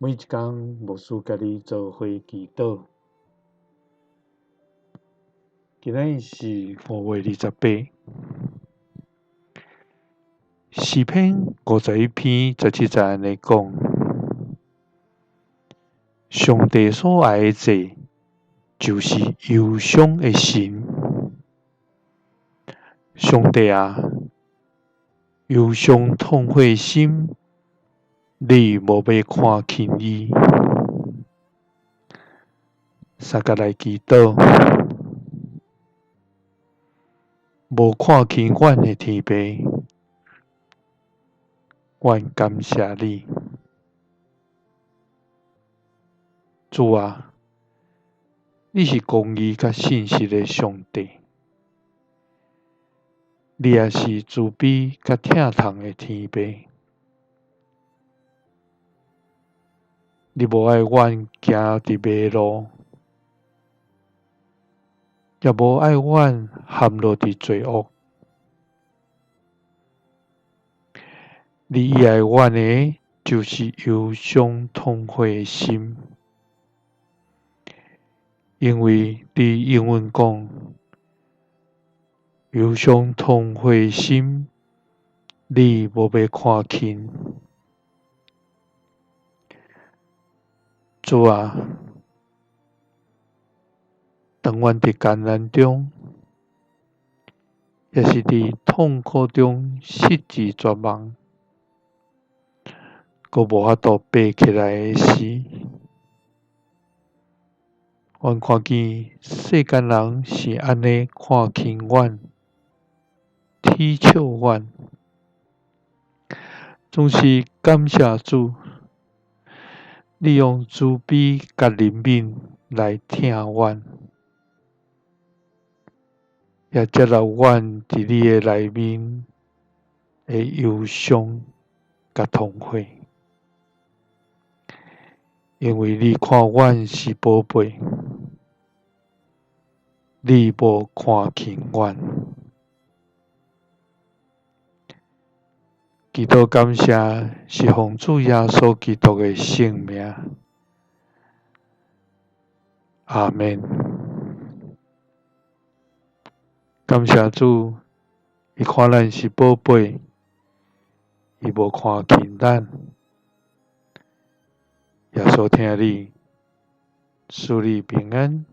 每一天，牧师甲你做伙祈祷。今仔日是5月28，诗篇51篇17节安尼讲：上帝所爱的祭，就是忧伤的心。上帝啊，忧伤痛悔的心，你无要看轻伊。三甲来祈祷，无看轻阮的天父，阮感谢你。主啊，你是公义甲信实的上帝，你也是慈悲甲疼痛的天父。你无爱阮行伫迷路，也无爱阮陷落伫罪恶。你喜爱阮的，就是忧伤痛悔的心，因为你英文讲，忧伤痛悔的心，你无要看轻。主啊，当阮伫艰难中，也是伫痛苦中失志绝望，阁无法度爬起来的时，阮看见世间人是安尼看轻阮、踢笑阮，总是感谢主，你用慈悲甲怜悯来疼阮，也接纳阮伫你的内面的忧伤甲痛悔，因为你看阮是宝贝，你无看轻阮。祈祷感谢是奉主耶稣基督的圣名，阿们。感谢主，伊看咱是宝贝，伊无看轻咱。耶稣听你，祝你平安。